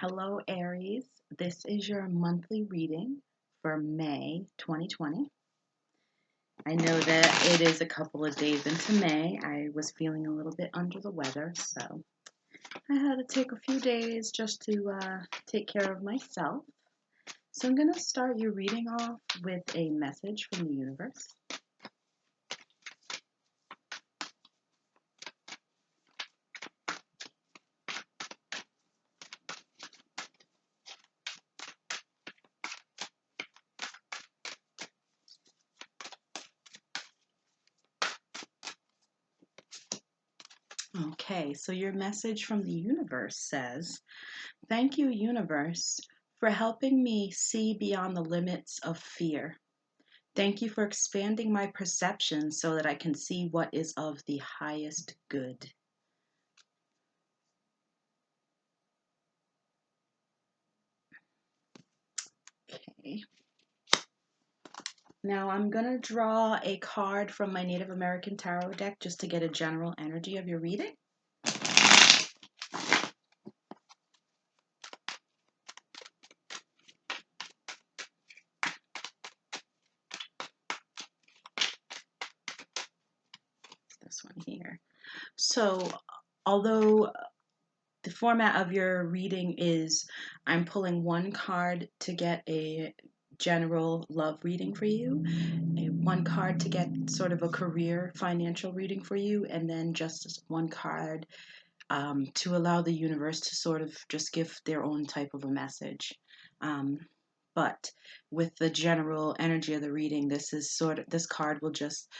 Hello, Aries. This is your monthly reading for May 2020. I know that it is a couple of days into May. I was feeling a little bit under the weather, so I had to take a few days just to take care of myself. So I'm going to start your reading off with a message from the universe. Okay, so your message from the universe says, "Thank you, universe, for helping me see beyond the limits of fear. Thank you for expanding my perception so that I can see what is of the highest good." Okay. Now I'm going to draw a card from my Native American Tarot deck just to get a general energy of your reading. This one here. So, although the format of your reading is I'm pulling one card to get a general love reading for you, one card to get sort of a career financial reading for you, and then just one card to allow the universe to sort of just give their own type of a message. But with the general energy of the reading, this card will just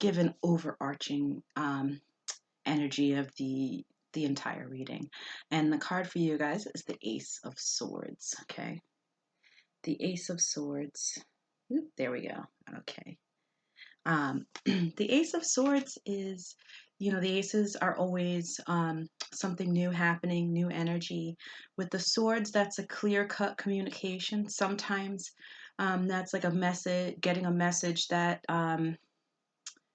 give an overarching energy of the entire reading. And the card for you guys is the Ace of Swords. Okay, the Ace of Swords. Oop, there we go. Okay. The Ace of Swords is, the aces are always something new happening, new energy. With the swords, that's a clear-cut communication. Sometimes that's like a message, getting a message that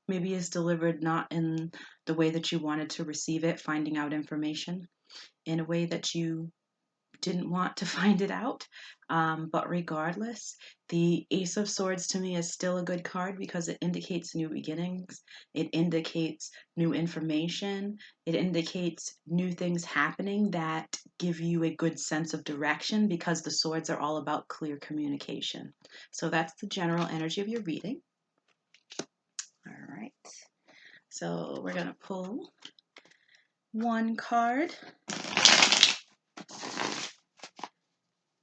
maybe is delivered not in the way that you wanted to receive it, finding out information in a way that you didn't want to find it out. But regardless, the Ace of Swords to me is still a good card because it indicates new beginnings. It indicates new information. It indicates new things happening that give you a good sense of direction because the swords are all about clear communication. So that's the general energy of your reading. All right. So we're going to pull one card.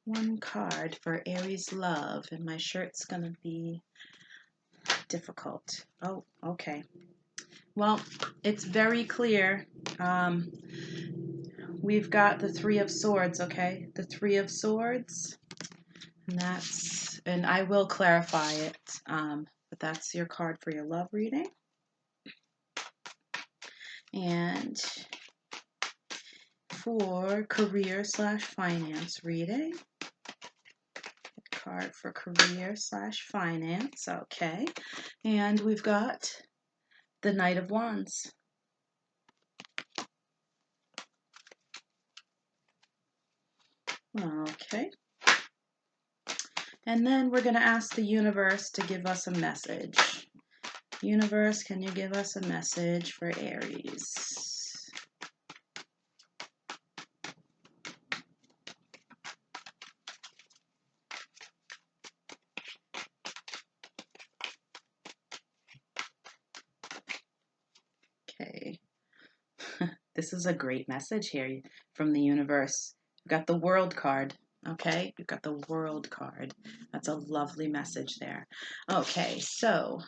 One card for Aries love, and my shirt's gonna be difficult. Oh, okay. Well, it's very clear. We've got the Three of Swords, okay? The Three of Swords, and I will clarify it, but that's your card for your love reading. And for career/finance reading, card for career/finance, okay. And we've got the Knight of Wands. Okay. And then we're going to ask the universe to give us a message. Universe, can you give us a message for Aries? Okay. This is a great message here from the universe. You've got the World card. Okay, you've got the World card. That's a lovely message there. Okay, so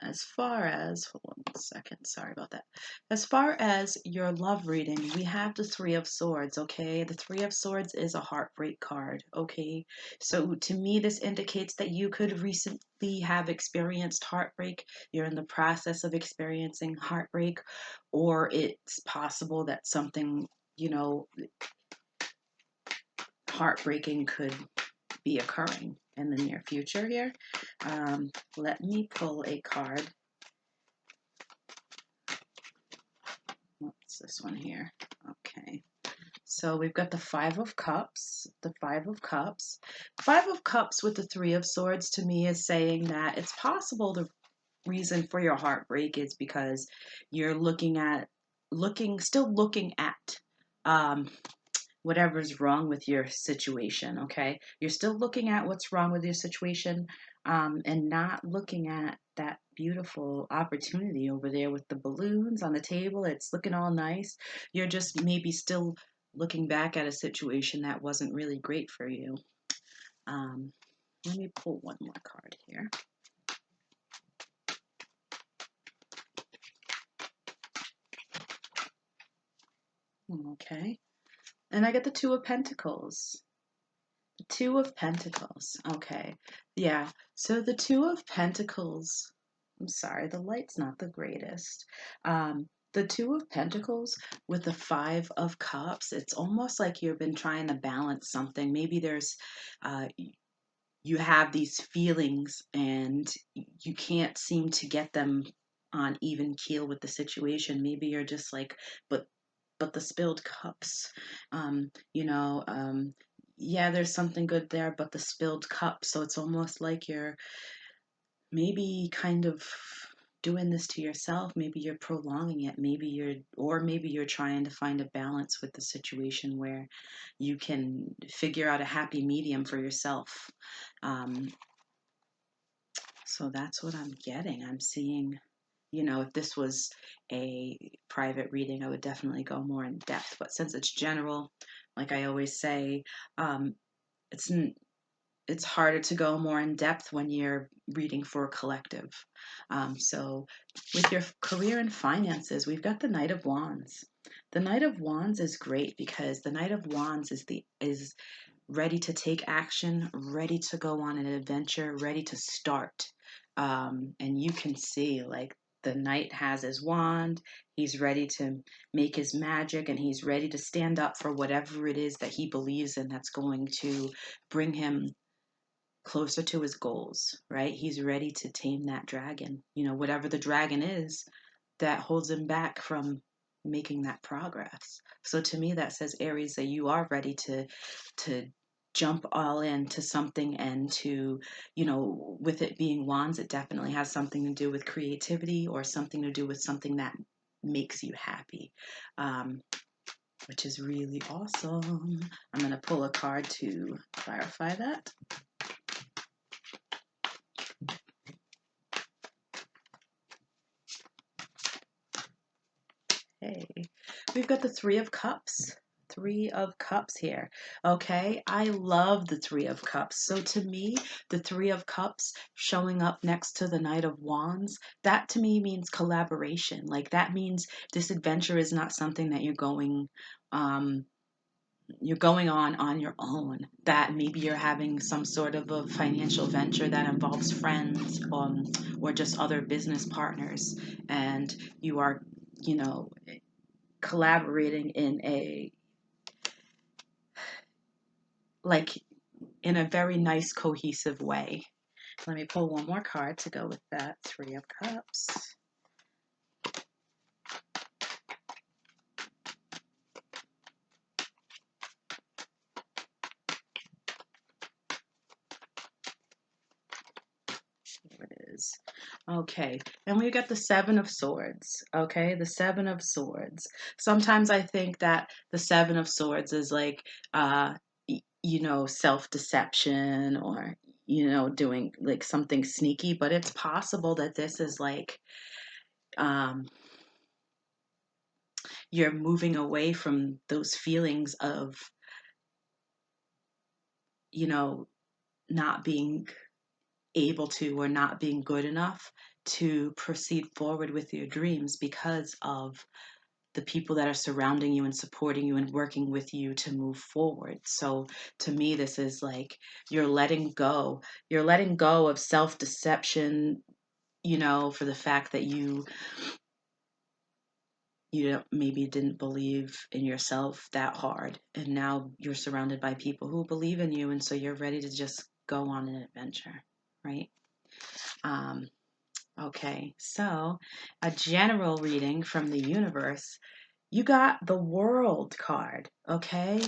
as far as, hold on 1 second, sorry about that. As far as your love reading, we have the Three of Swords, okay? The Three of Swords is a heartbreak card, okay? So to me, this indicates that you could recently have experienced heartbreak. You're in the process of experiencing heartbreak, or it's possible that something, heartbreaking could be occurring in the near future here. Let me pull a card. What's this one here? Okay. So we've got the Five of Cups, the Five of Cups. Five of Cups with the Three of Swords to me is saying that it's possible the reason for your heartbreak is because you're still looking at um, whatever's wrong with your situation, okay? You're still looking at what's wrong with your situation, and not looking at that beautiful opportunity over there with the balloons on the table. It's looking all nice. You're just maybe still looking back at a situation that wasn't really great for you. Um, Let me pull one more card here. Okay. And I get the Two of Pentacles. Two of Pentacles. Okay. Yeah. So the Two of Pentacles, I'm sorry, the light's not the greatest. The Two of Pentacles with the Five of Cups, it's almost like you've been trying to balance something. Maybe uh, you have these feelings and you can't seem to get them on even keel with the situation. Maybe you're just like, but the spilled cups, um, you know, yeah, there's something good there, but the spilled cup. So it's almost like you're maybe kind of doing this to yourself. Maybe you're prolonging it. Maybe you're trying to find a balance with the situation where you can figure out a happy medium for yourself. Um, so that's what I'm getting. I'm seeing, if this was a private reading, I would definitely go more in depth. But since it's general, like I always say, um, it's it's harder to go more in depth when you're reading for a collective. So with your career and finances, we've got the Knight of Wands. The Knight of Wands is great because the Knight of Wands is ready to take action, ready to go on an adventure, ready to start. And you can see, like, the knight has his wand, he's ready to make his magic, and he's ready to stand up for whatever it is that he believes in that's going to bring him closer to his goals, right? He's ready to tame that dragon, whatever the dragon is that holds him back from making that progress. So to me, that says, Aries, that you are ready to jump all into something, and to, with it being wands, it definitely has something to do with creativity or something to do with something that makes you happy, um, which is really awesome. I'm going to pull a card to clarify that. Hey, we've got the Three of Cups. Three of Cups here. Okay, I love the Three of Cups. So to me, the Three of Cups showing up next to the Knight of Wands, that to me means collaboration. Like, that means this adventure is not something that um, you're going on your own. That maybe you're having some sort of a financial venture that involves friends, or just other business partners, and you are, you know collaborating like in a very nice cohesive way. Let me pull one more card to go with that Three of Cups. Here it is. Okay, and we got the Seven of Swords. Okay, the Seven of Swords. Sometimes I think that the Seven of Swords is like, self-deception, or, doing like something sneaky, but it's possible that this is like, um, you're moving away from those feelings of, you know, not being able to, or not being good enough to proceed forward with your dreams because of the people that are surrounding you and supporting you and working with you to move forward. So to me, this is like you're letting go. You're letting go of self-deception, for the fact that maybe didn't believe in yourself that hard, and now you're surrounded by people who believe in you, and so you're ready to just go on an adventure, right? Um, okay, so a general reading from the universe you got the World card, okay?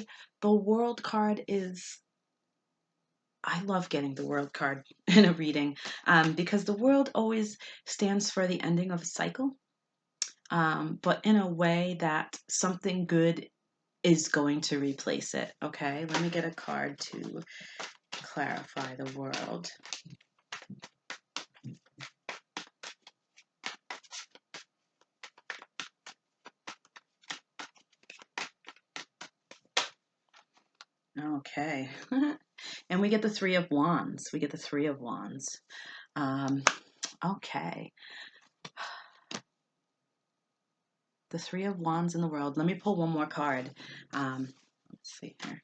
The World card is, I love getting the World card in a reading, because the World always stands for the ending of a cycle, but in a way that something good is going to replace it, okay? Let me get a card to clarify the World. Okay. And we get the Three of Wands. We get the Three of Wands. Okay. The Three of Wands in the World. Let me pull one more card. Let's see here.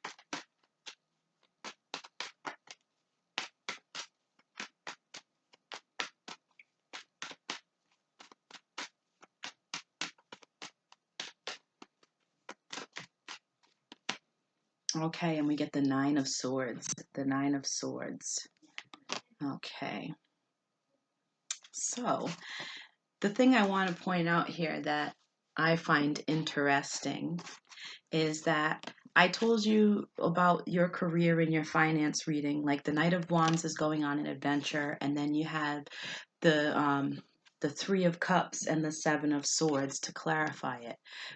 Okay, and we get the Nine of Swords. The Nine of Swords. Okay. So, the thing I want to point out here that I find interesting is that I told you about your career and your finance reading. Like the Knight of Wands is going on an adventure, and then you have the Three of Cups and the Seven of Swords to clarify it.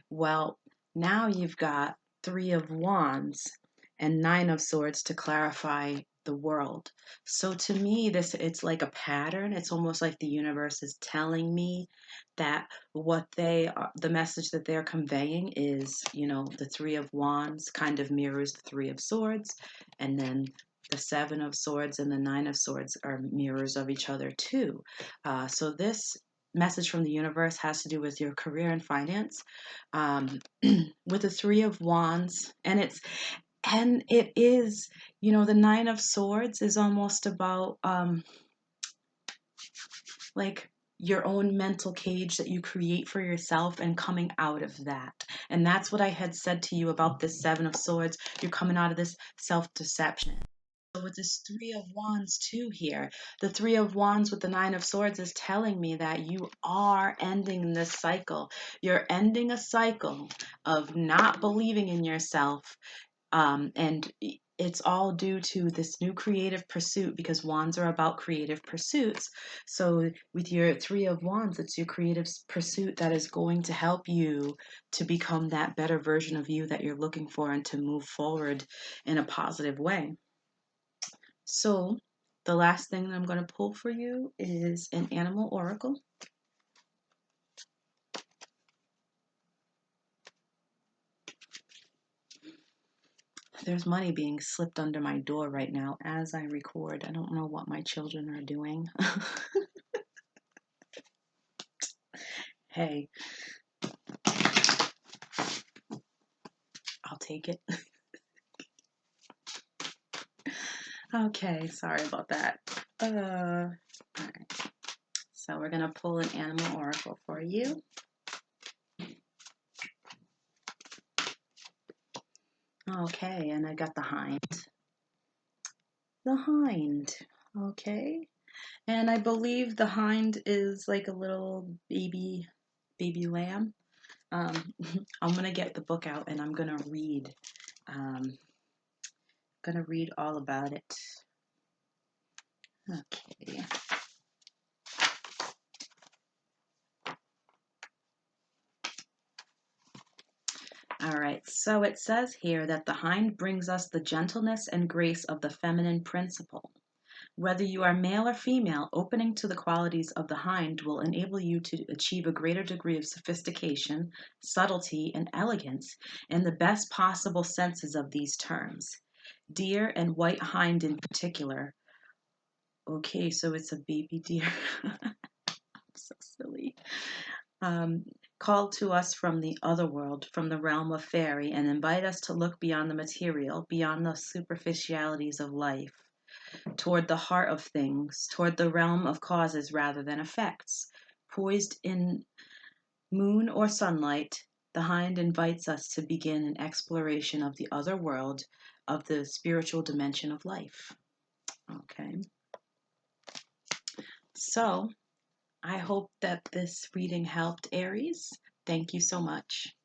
Well, now you've got Three of Wands and Nine of Swords to clarify the World. So to me, this it's like a pattern. It's almost like the universe is telling me that what they are, the message that they're conveying is, the Three of Wands kind of mirrors the Three of Swords, and then the Seven of Swords and the Nine of Swords are mirrors of each other too. So this message from the universe has to do with your career and finance, with the Three of Wands, and it is, the Nine of Swords is almost about like your own mental cage that you create for yourself and coming out of that. And that's what I had said to you about this Seven of Swords. You're coming out of this self-deception. So with this Three of Wands too here, the Three of Wands with the Nine of Swords is telling me that you are ending this cycle. You're ending a cycle of not believing in yourself, and it's all due to this new creative pursuit, because wands are about creative pursuits. So with your Three of Wands, it's your creative pursuit that is going to help you to become that better version of you that you're looking for and to move forward in a positive way. So the last thing that I'm going to pull for you is an animal oracle. There's money being slipped under my door right now as I record. I don't know what my children are doing. Hey, I'll take it. Okay, sorry about that. All right. So we're going to pull an animal oracle for you. Okay, and I got the hind. The hind. Okay. And I believe the hind is like a little baby lamb. Um, I'm gonna get the book out and I'm gonna read all about it. Okay. All right, so it says here that the hind brings us the gentleness and grace of the feminine principle. Whether you are male or female, opening to the qualities of the hind will enable you to achieve a greater degree of sophistication, subtlety, and elegance in the best possible senses of these terms. Deer and white hind in particular. Okay, so it's a baby deer. I'm so silly. Um, called to us from the other world, from the realm of fairy, and invite us to look beyond the material, beyond the superficialities of life, toward the heart of things, toward the realm of causes rather than effects. Poised in moon or sunlight, the hind invites us to begin an exploration of the other world, of the spiritual dimension of life. Okay. So I hope that this reading helped, Aries. Thank you so much.